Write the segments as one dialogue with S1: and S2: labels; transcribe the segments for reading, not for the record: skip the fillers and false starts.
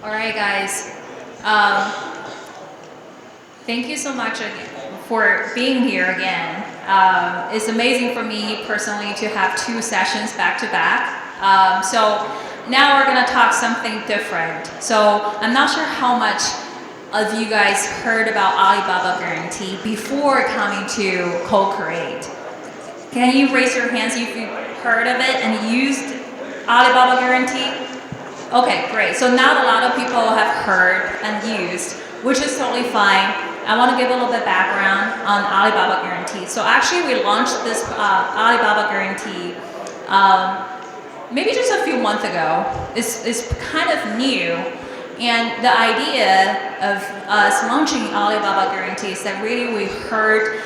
S1: All right, guys. Um, Thank you so much again for being here again. It's amazing for me personally to have two sessions back to back. So now we're going to talk something different. So I'm not sure how much of you guys heard about Alibaba Guarantee before coming to CoCreate. Can you raise your hands if you heard of it and used Alibaba Guarantee? Okay, great. So now a lot of people have heard and used, which is totally fine. I want to give a little bit background on Alibaba Guarantee. So actually we launched this Alibaba Guarantee maybe just a few months ago. It's kind of new. And the idea of us launching Alibaba Guarantee is that really we heard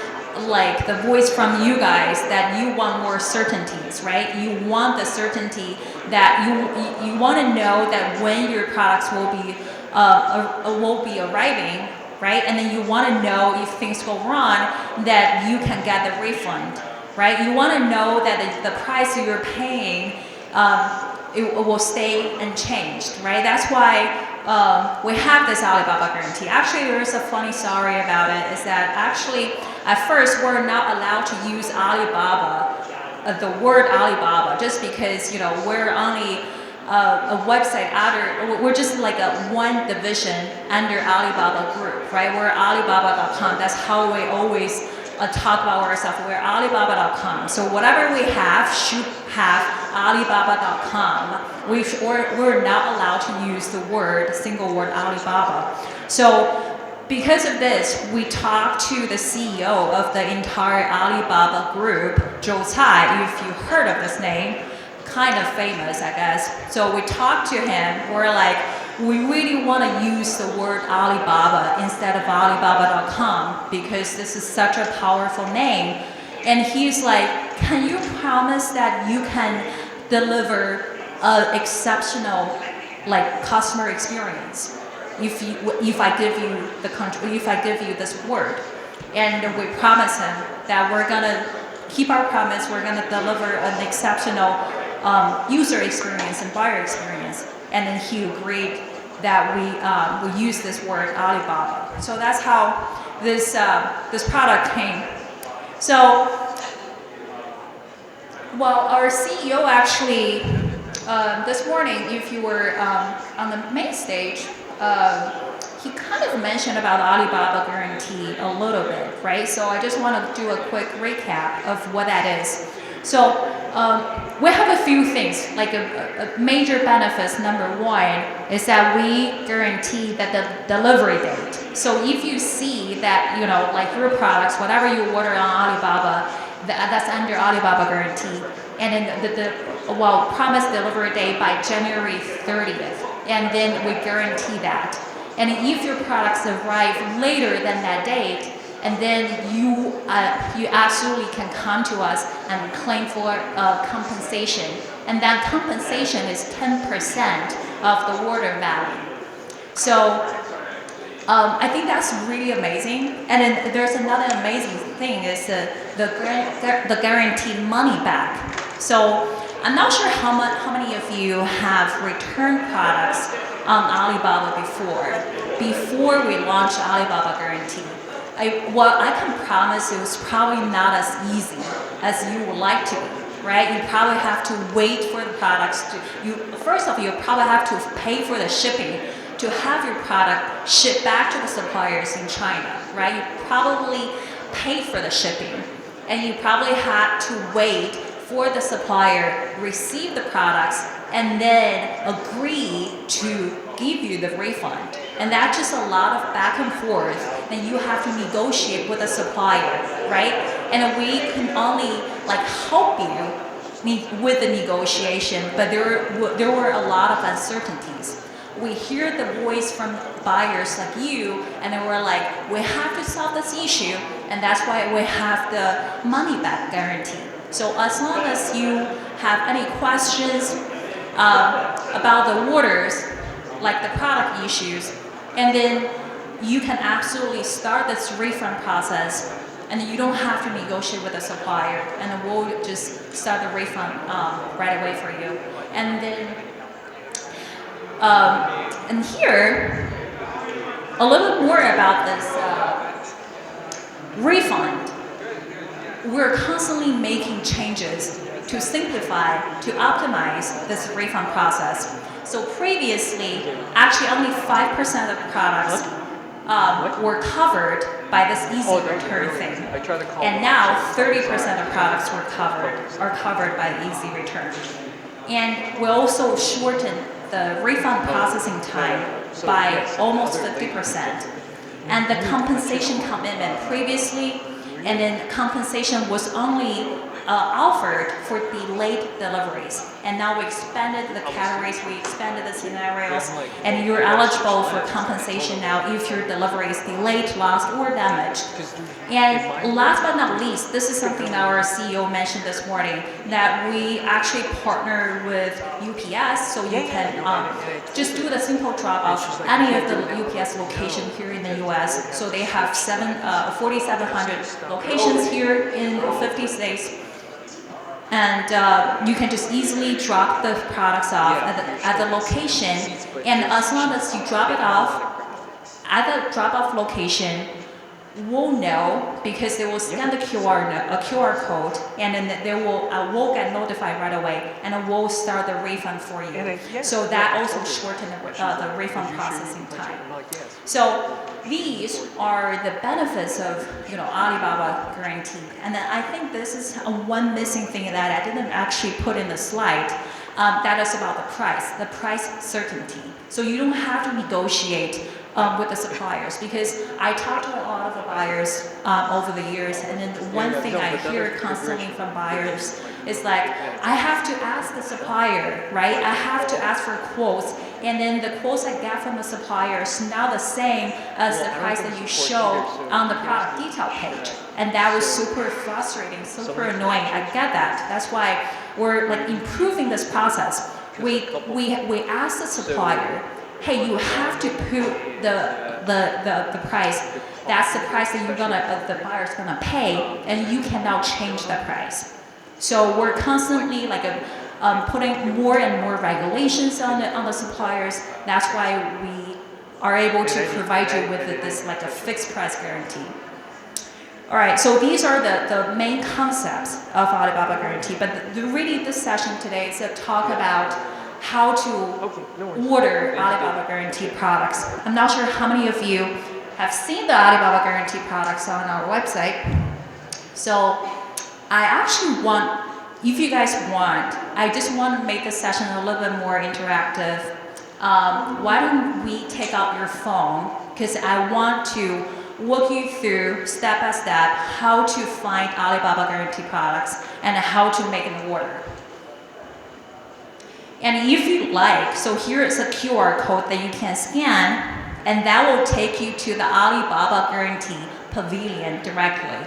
S1: like the voice from you guys that you want more certainties, right? You want the certainty that you want to know that when your products will be arriving, right? And then you want to know if things go wrong that you can get the refund, right? You want to know that the price you're paying it will stay unchanged, right? That's why we have this Alibaba Guarantee. Actually, there's a funny story about it, is that actually at first we're not allowed to use Alibaba, the word Alibaba, just because we're only a website we're just like a one division under Alibaba Group, right? We're Alibaba.com. That's how we always talk about ourselves. We're Alibaba.com. So whatever we have should have Alibaba.com. We're not allowed to use the single word Alibaba. So because of this, we talked to the CEO of the entire Alibaba Group, Joe Tsai, if you heard of this name, kind of famous, I guess. So we talked to him. We're like, we really want to use the word Alibaba instead of Alibaba.com because this is such a powerful name. And he's like, can you promise that you can deliver an exceptional customer experience if I give you this word? And we promise him that we're gonna keep our promise. We're gonna deliver an exceptional user experience and buyer experience. And then he agreed that we use this word Alibaba. So that's how this product came. So, well, our CEO actually this morning, if you were on the main stage, he kind of mentioned about Alibaba Guarantee a little bit, right? So I just want to do a quick recap of what that is. So we have a few things, like a major benefits. Number one is that we guarantee that the delivery date. So if you see that, like your products, whatever you order on Alibaba, that's under Alibaba Guarantee. And then the promise delivery date by January 30th. And then we guarantee that. And if your products arrive later than that date, and then you absolutely can come to us and claim for compensation. And that compensation is 10% of the order value. So I think that's really amazing. And then there's another amazing thing is the guaranteed money back. So I'm not sure how many of you have returned products on Alibaba before we launched Alibaba Guarantee. I can promise it was probably not as easy as you would like to be, right? You probably have to wait for the products. First of all, you probably have to pay for the shipping to have your product shipped back to the suppliers in China, right? You probably pay for the shipping, and you probably had to wait for the supplier receive the products and then agree to give you the refund. And that's just a lot of back and forth that you have to negotiate with the supplier, right? And we can only help you with the negotiation, but there were a lot of uncertainties. We hear the voice from buyers like you, and then we're like, we have to solve this issue, and that's why we have the money back guarantee. So as long as you have any questions about the orders, like the product issues, and then you can absolutely start this refund process, and you don't have to negotiate with the supplier, and we'll just start the refund right away for you. And then And here, a little more about this refund. We're constantly making changes to simplify, to optimize this refund process. So previously, actually only 5% of products were covered by this easy return thing. And now 30% of products are covered by the easy return. And we also shortened the refund processing time by almost 50%. And the compensation commitment previously, and then compensation was only offered for delayed deliveries. And now we expanded the categories, we expanded the scenarios, and you're eligible for compensation now if your delivery is delayed, lost, or damaged. And last but not least, this is something that our CEO mentioned this morning, that we actually partner with UPS, so you can just do the simple drop-off any of the UPS location here in the US. So they have 4,700 locations here in 50 states. And you can just easily drop the products off at the location. And as long as you drop it off at the drop-off location, we'll know because they will scan the QR code, and then we'll get notified right away, and we'll start the refund for you. So that also shortens the refund processing time. So these are the benefits of Alibaba Guaranteed. And then I think this is one missing thing that I didn't actually put in the slide. That is about the price certainty. So you don't have to negotiate with the suppliers, because I talk to a lot of the buyers over the years, and then one thing I hear constantly from buyers is like, I have to ask the supplier, right? I have to ask for quotes, and then the quotes I get from the supplier is now the same as the price that you show on the product detail page. And that was super frustrating, super annoying. I get that. That's why we're improving this process. We ask the supplier, hey, you have to put the price. That's the price that the buyer's gonna pay, and you cannot change that price. So we're constantly putting more and more regulations on the suppliers. That's why we are able to provide you with this a fixed price guarantee. All right, so these are the main concepts of Alibaba Guarantee. But really, this session today is to talk about how to order Alibaba Guaranteed products. I'm not sure how many of you have seen the Alibaba Guaranteed products on our website. So I actually if you guys want, I just want to make this session a little bit more interactive. Why don't we take out your phone, because I want to walk you through step by step how to find Alibaba Guaranteed products and how to make an order. And if you like, so here is a QR code that you can scan, and that will take you to the Alibaba Guarantee Pavilion directly.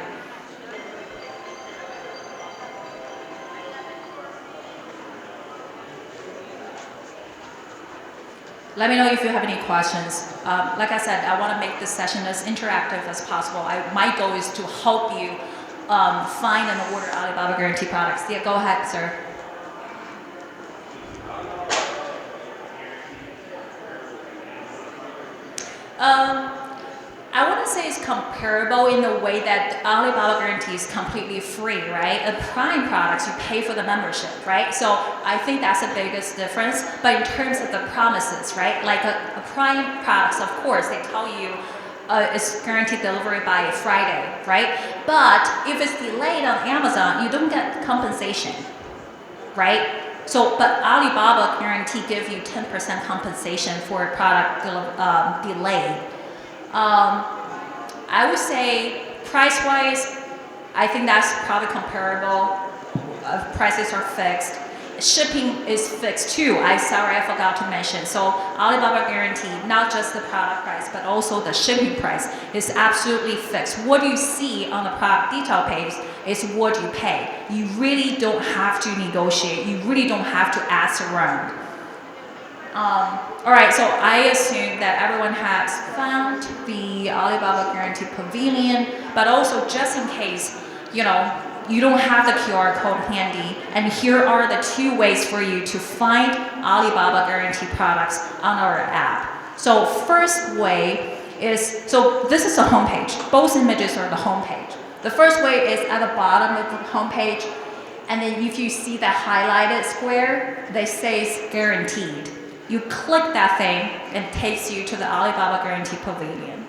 S1: Let me know if you have any questions. Like I said, I want to make this session as interactive as possible. My goal is to help you find and order Alibaba Guarantee products. Yeah, go ahead, sir. I want to say it's comparable in the way that Alibaba Guarantee is completely free, right? A Prime products, you pay for the membership, right? So I think that's the biggest difference. But in terms of the promises, right? Like a Prime products, of course, they tell you it's guaranteed delivery by Friday, right? But if it's delayed on Amazon, you don't get compensation, right? So, but Alibaba Guarantee gives you 10% compensation for a product delay. I would say price-wise, I think that's probably comparable. Prices are fixed. Shipping is fixed too. Sorry, I forgot to mention. So Alibaba Guarantee, not just the product price, but also the shipping price is absolutely fixed. What you see on the product detail page is what you pay. You really don't have to negotiate. You really don't have to ask around. All right, so I assume that everyone has found the Alibaba Guarantee Pavilion, but also just in case, you you don't have the QR code handy, and here are the 2 ways for you to find Alibaba Guaranteed products on our app. So first way is, so this is the homepage. Both images are the homepage. The first way is at the bottom of the homepage, and then if you see the highlighted square, that says guaranteed. You click that thing and it takes you to the Alibaba Guaranteed Pavilion.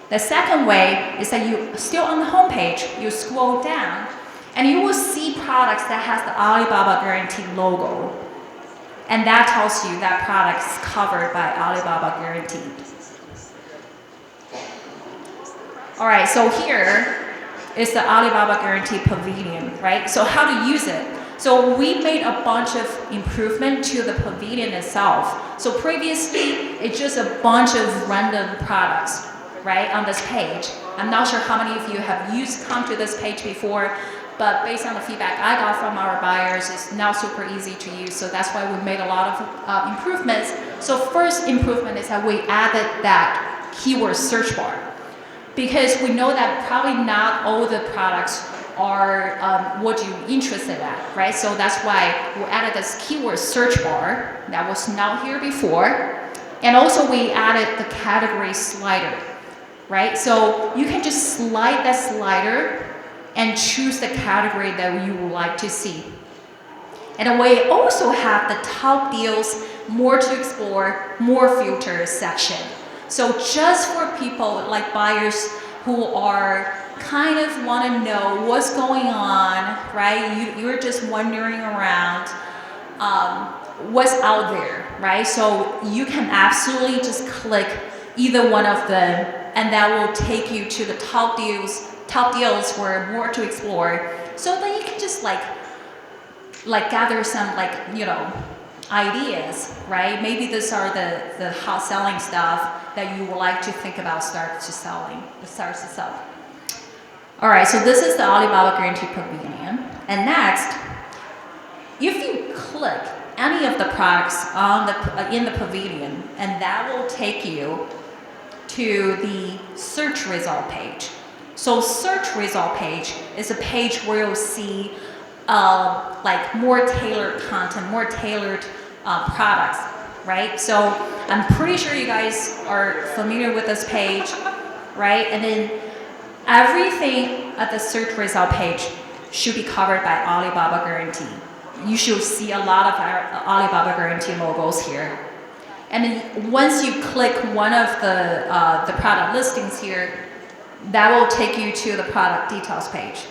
S1: The second way is that you, still on the homepage, you scroll down and you will see products that has the Alibaba Guaranteed logo. And that tells you that product is covered by Alibaba Guaranteed. All right, so here is the Alibaba Guaranteed Pavilion, right? So how to use it. So we made a bunch of improvement to the pavilion itself. So previously, it's just a bunch of random products, right, on this page. I'm not sure how many of you have come to this page before, but based on the feedback I got from our buyers, it's now super easy to use. So that's why we made a lot of improvements. So first improvement is that we added that keyword search bar, because we know that probably not all the products are what you're interested at, right? So that's why we added this keyword search bar that was not here before. And also we added the category slider, right? So you can just slide that slider and choose the category that you would like to see. And we also have the top deals, more to explore, more filters section. So just for people like buyers who are kind of want to know what's going on, right? You're just wandering around what's out there, right? So you can absolutely just click either one of them, and that will take you to the top deals where more to explore. So then you can just like gather some ideas, right? Maybe these are the hot selling stuff that you would like to think about start to sell. All right, so this is the Alibaba Guaranteed Pavilion. And next, if you click any of the products in the pavilion, and that will take you to the search result page. So search result page is a page where you'll see more tailored content, more tailored products, right? So I'm pretty sure you guys are familiar with this page, right? And then everything at the search result page should be covered by Alibaba Guarantee. You should see a lot of our Alibaba Guarantee logos here. And then once you click one of the product listings here, that will take you to the product details page.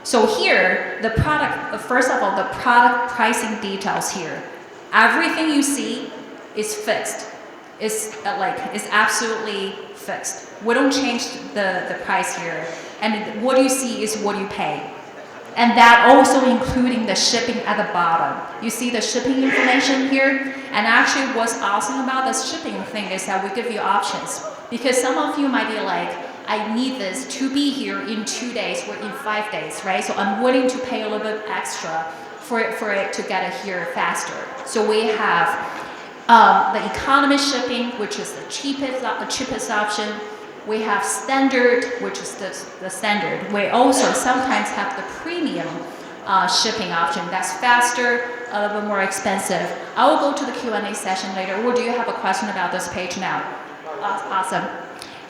S1: So here, the product, first of all, the product pricing details here. Everything you see is fixed. It's absolutely fixed. We don't change the price here. And what you see is what you pay. And that also including the shipping at the bottom. You see the shipping information here? And actually what's awesome about this shipping thing is that we give you options. Because some of you might be like, I need this to be here in 2 days or in 5 days, right? So I'm willing to pay a little bit extra for it to get it here faster. So we have the economy shipping, which is the cheapest option. We have standard, which is the standard. We also sometimes have the premium shipping option. That's faster, a little bit more expensive. I will go to the Q&A session later. Or do you have a question about this page now? Awesome.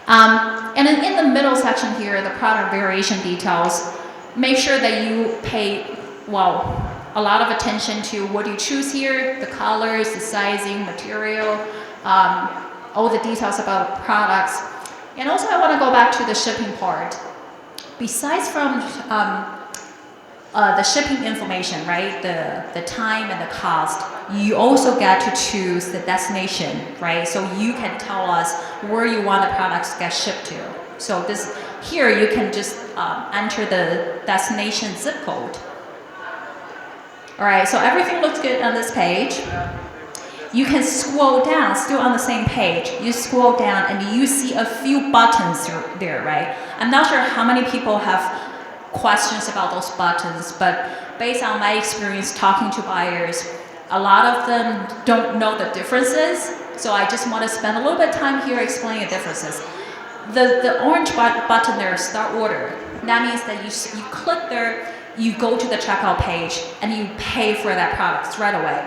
S1: And then in the middle section here, the product variation details. Make sure that you pay, a lot of attention to what you choose here, the colors, the sizing, material, all the details about products. And also I want to go back to the shipping part. Besides from the shipping information, right, the time and the cost, you also get to choose the destination, right? So you can tell us where you want the products to get shipped to. So here you can just enter the destination zip code. All right, so everything looks good on this page. You can scroll down, still on the same page. You scroll down and you see a few buttons there, right? I'm not sure how many people have questions about those buttons, but based on my experience talking to buyers, a lot of them don't know the differences. So I just want to spend a little bit of time here explaining the differences. The orange button there is start order. That means that you click there, you go to the checkout page and you pay for that product right away,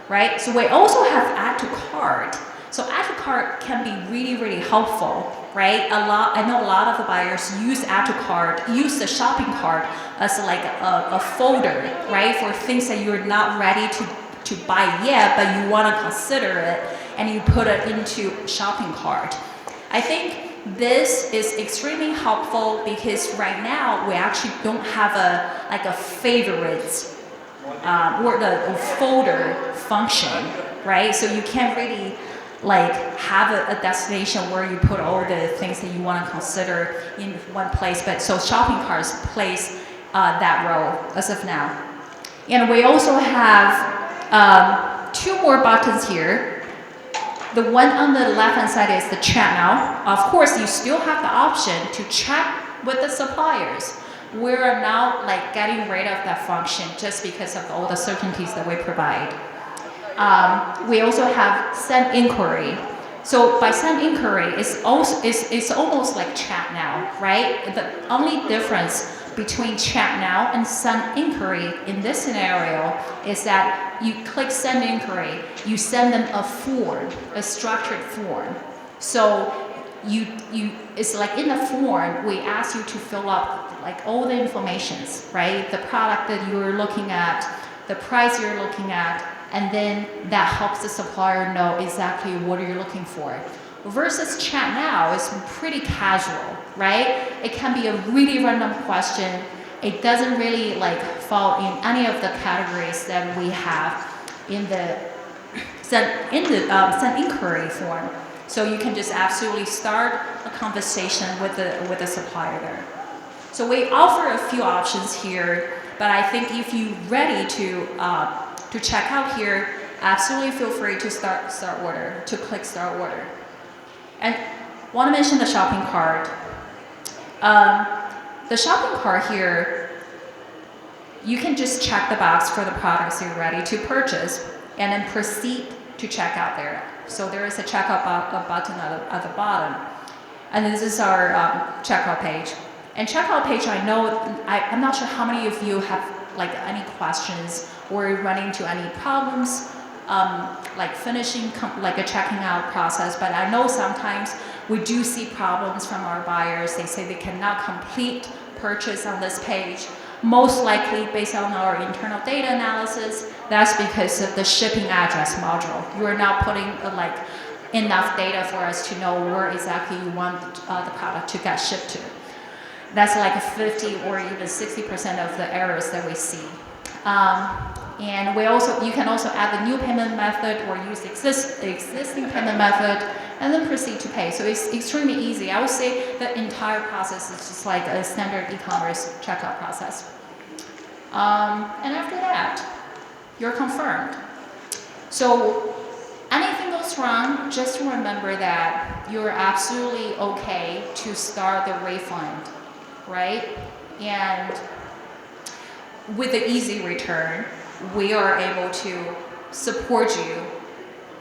S1: right? So we also have add to cart. So add to cart can be really, really helpful, right? I know a lot of the buyers use add to cart, use the shopping cart as like a folder, right? For things that you're not ready to buy yet, but you want to consider it, and you put it into shopping cart. I think this is extremely helpful because right now we actually don't have a favorites or the folder function, right? So you can't really like have a destination where you put all the things that you want to consider in one place. But so shopping carts plays that role as of now. And we also have 2 more buttons here. The one on the left-hand side is the chat now. Of course, you still have the option to chat with the suppliers. We're now like getting rid of that function just because of all the certainties that we provide. We also have send inquiry. So by send inquiry, it's almost like chat now, right? The only difference between chat now and send inquiry in this scenario is that you click send inquiry, you send them a form, a structured form. So it's like in the form, we ask you to fill up like all the informations, right? The product that you're looking at, the price you're looking at, and then that helps the supplier know exactly what you're looking for. Versus chat now is pretty casual, right? It can be a really random question. It doesn't really like fall in any of the categories that we have in the send inquiry form. So you can just absolutely start a conversation with the supplier there. So we offer a few options here, but I think if you're ready to check out here, absolutely feel free to click start order. And want to mention the shopping cart. The shopping cart here, you can just check the box for the products you're ready to purchase and then proceed to check out there. So there is a checkout button at the bottom. And this is our checkout page. And checkout page, I'm not sure how many of you have like any questions or run into any problems like finishing like a checking out process, but I know sometimes we do see problems from our buyers. They say they cannot complete purchase on this page. Most likely, based on our internal data analysis, that's because of the shipping address module. You are not putting like enough data for us to know where exactly you want the product to get shipped to. That's like 50 or even 60% of the errors that we see. And you can also add the new payment method or use existing payment method and then proceed to pay. So it's extremely easy. I would say the entire process is just like a standard e-commerce checkout process. And after that, you're confirmed. So anything goes wrong, just remember that you're absolutely okay to start the refund, right? And with the easy return, we are able to support you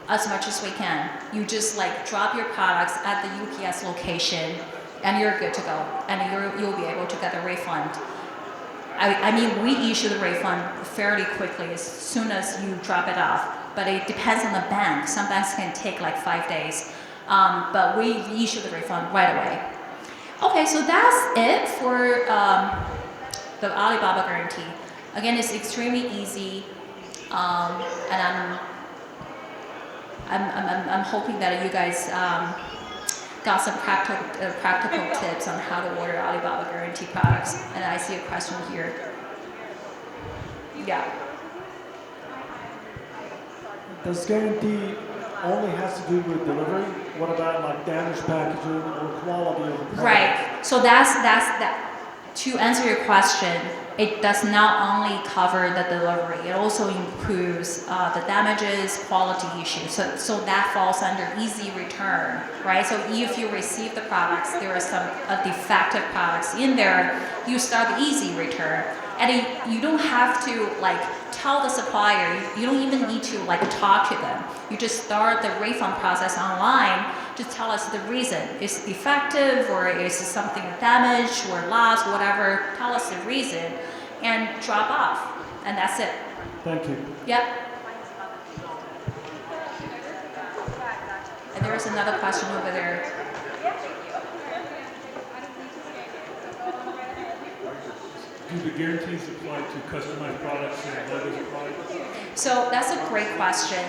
S1: as much as we can. You just like drop your products at the UPS location and you're good to go. And you'll be able to get a refund. I mean, we issue the refund fairly quickly as soon as you drop it off. But it depends on the bank. Some banks can take like 5 days. But we issue the refund right away. Okay, so that's it for the Alibaba Guarantee. Again, it's extremely easy, and I'm hoping that you guys got some practical tips on how to order Alibaba Guarantee products. And I see a question here. Yeah.
S2: Does guarantee only has to do with delivery? What about like damaged packaging or quality of the product?
S1: Right. So that's that. To answer your question, it does not only cover the delivery, it also includes the damages, quality issues. So that falls under easy return, right? So if you receive the products, there are some defective products in there, you start the easy return. And you don't have to like tell the supplier, you don't even need to like talk to them. You just start the refund process online. Just tell us the reason. Is it defective or is it something damaged or lost, whatever. Tell us the reason. and drop off, and that's it.
S2: Thank you.
S1: Yep. And there was another question over there.
S3: Do the guarantees apply to customized products and others apply?
S1: So that's a great question.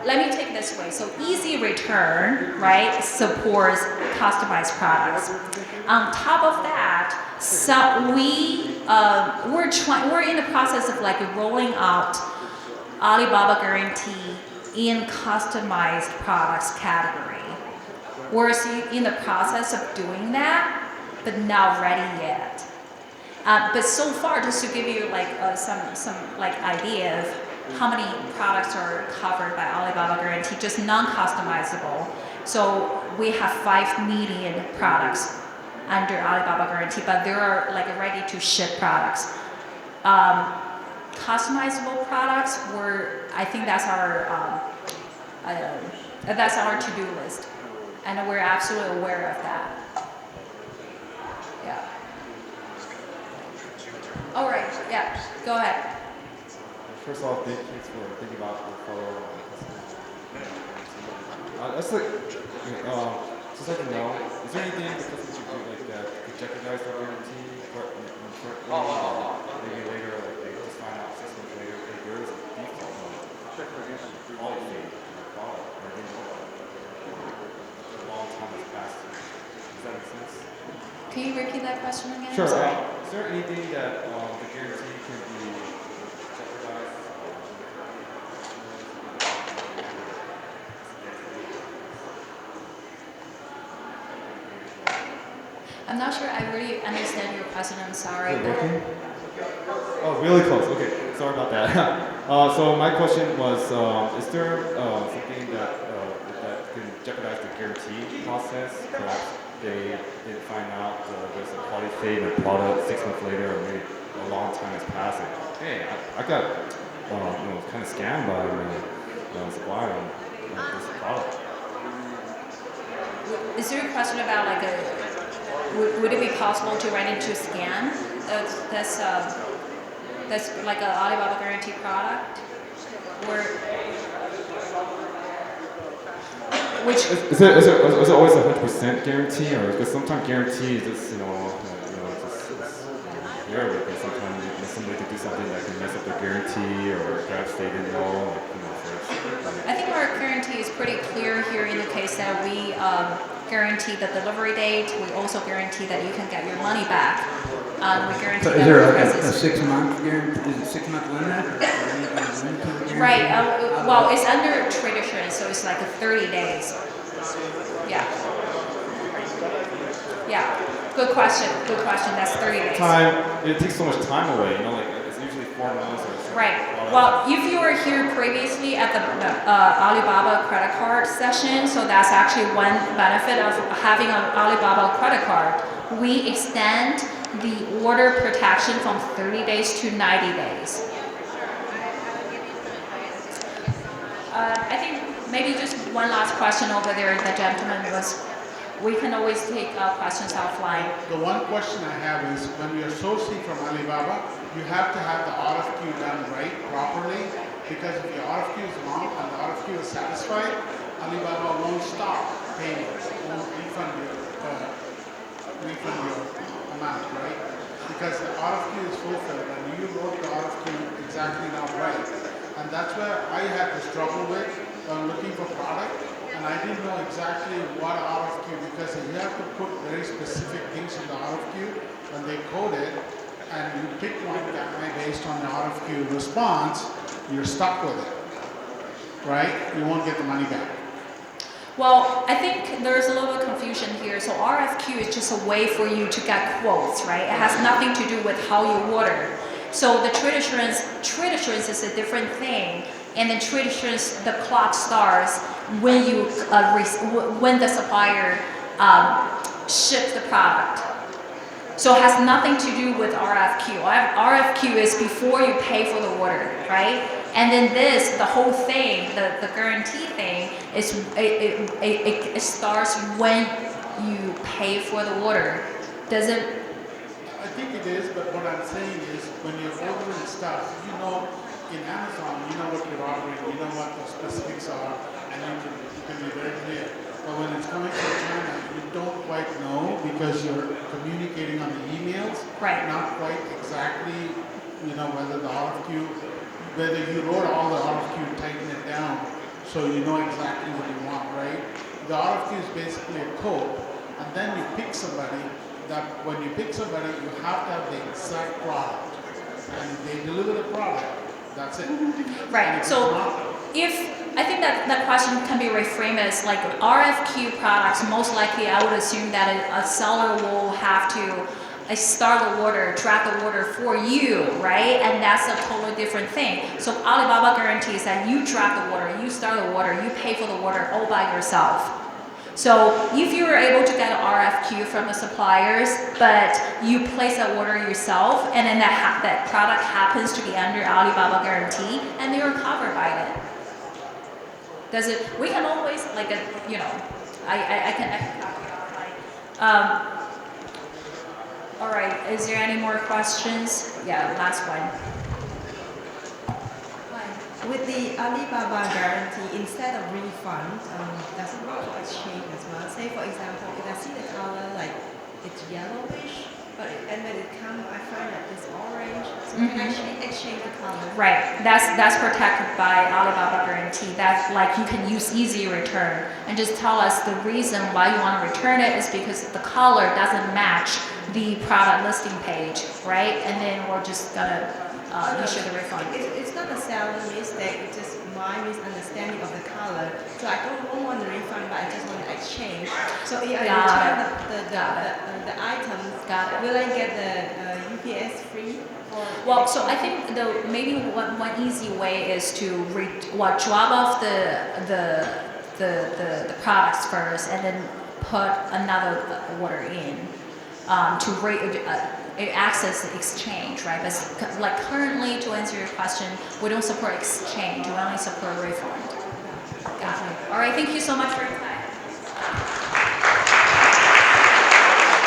S1: Let me take it this way. So Easy Return, right, supports customized products. On top of that, so we're in the process of like rolling out Alibaba Guarantee in customized products category. We're in the process of doing that, but not ready yet. But so far, just to give you like some like idea of how many products are covered by Alibaba Guarantee, just non-customizable. So we have 5 million products under Alibaba Guarantee, but there are like ready to ship products. Customizable products, I think that's our to-do list, and we're absolutely aware of that. Yeah. All right. Yeah. Go ahead.
S4: First of all, thanks for thinking about the follow that's like, just like to know, is there anything the customers can do like that could jeopardize their guarantee? Maybe later, like they just find out 6 months later, hey, there is a default quality fee in the product, or they know a long time has passed. Does that make sense?
S1: Can you repeat that question again?
S4: Sure.
S1: Sorry.
S4: Is there anything that the guarantee can be jeopardized?
S1: I'm not sure I really understand your question. I'm sorry.
S4: Is it working? Oh, really close. Okay, sorry about that. So my question was, is there something that can jeopardize the guarantee process? Perhaps they find out there's a quality fade in a product 6 months later, or maybe a long time has passed. And, hey, I got kind of scammed by supplier on this product.
S1: Is there a question about like would it be possible to run into scam? That's like an Alibaba Guarantee product, or which
S4: is it always 100% guarantee, or because sometimes guarantee is just here because sometimes somebody could do something that can mess up their guarantee, or perhaps they didn't know.
S1: I think our guarantee is pretty clear here in the case that we guarantee the delivery date. We also guarantee that you can get your money back. We guarantee
S5: So
S1: that
S5: is there a
S1: prices.
S5: 6 month guarantee? Is it 6 month limit? Or guarantee?
S1: Right. Well, it's under trade assurance, so it's like 30 days. Yeah. Yeah. Good question. Good question. That's 30 days.
S4: It takes so much time away. Like it's usually 4 months or something.
S1: Right. Well, if you were here previously at the Alibaba credit card session, so that's actually one benefit of having an Alibaba credit card. We extend the order protection from 30 days to 90 days. I think maybe just one last question over there. The gentleman was. We can always take questions offline.
S6: The one question I have is, when you're sourcing from Alibaba, you have to have the RFQ done right, properly, because if your RFQ is wrong and the RFQ is satisfied, Alibaba won't stop payments, won't refund your amount, right? Because the RFQ is fulfilled and you wrote the RFQ exactly not right. And that's where I had to struggle with looking for product. And I didn't know exactly what RFQ, because you have to put very specific things in the RFQ when they code it, and you pick one guy based on the RFQ response, you're stuck with it, right? You won't get the money back.
S1: Well, I think there's a little bit of confusion here. So RFQ is just a way for you to get quotes, right? It has nothing to do with how you order. So the trade assurance is a different thing. And then trade assurance, the clock starts when you when the supplier ships the product. So it has nothing to do with RFQ. RFQ is before you pay for the order, right? And then the whole thing, the guarantee thing, is it starts when you pay for the order.
S6: I think it is, but what I'm saying is when you're ordering stuff, you know, in Amazon, you know what you're ordering, you know what the specifics are, and you can be very clear. But when it's coming from China, you don't quite know because you're communicating on the emails,
S1: Right.
S6: not quite exactly, you know, whether the RFQ, whether you wrote all the RFQ, typing it down, so you know exactly what you want, right? The RFQ is basically a code, and then you pick somebody. That when you pick somebody, you have to have the exact product, and if they deliver the product, that's it. And
S1: Right.
S6: if
S1: So
S6: it's not,
S1: if I think that question can be reframed as like RFQ products, most likely I would assume that a seller will have to start the order, track the order for you, right? And that's a totally different thing. So Alibaba guarantees that you track the order, you start the order, you pay for the order all by yourself. So if you were able to get an RFQ from the suppliers, but you place an order yourself, and then that product happens to be under Alibaba guarantee, and you're covered by it. Does it? We can always like a, you know, I can copy offline. All right. Is there any more questions? Yeah, last one.
S7: With the Alibaba guarantee, instead of refund, does it work for exchange as well? Say for example, if I see the color like it's yellowish, and when it comes, I find that it's orange, so can I exchange the color?
S1: Right. That's protected by Alibaba guarantee. That's like you can use easy return and just tell us the reason why you want to return it is because the color doesn't match the product listing page, right? And then we're just gonna issue the refund.
S7: It's not a seller mistake, it's just my misunderstanding of the color. So I don't want the refund, but I just want to exchange. So if I return the items, will I get the UPS free?
S1: Well, so I think maybe one easy way is to drop off the products first and then put another order in access the exchange, right? But like currently, to answer your question, we don't support exchange. We only support refund. Got it. All right. Thank you so much for your time.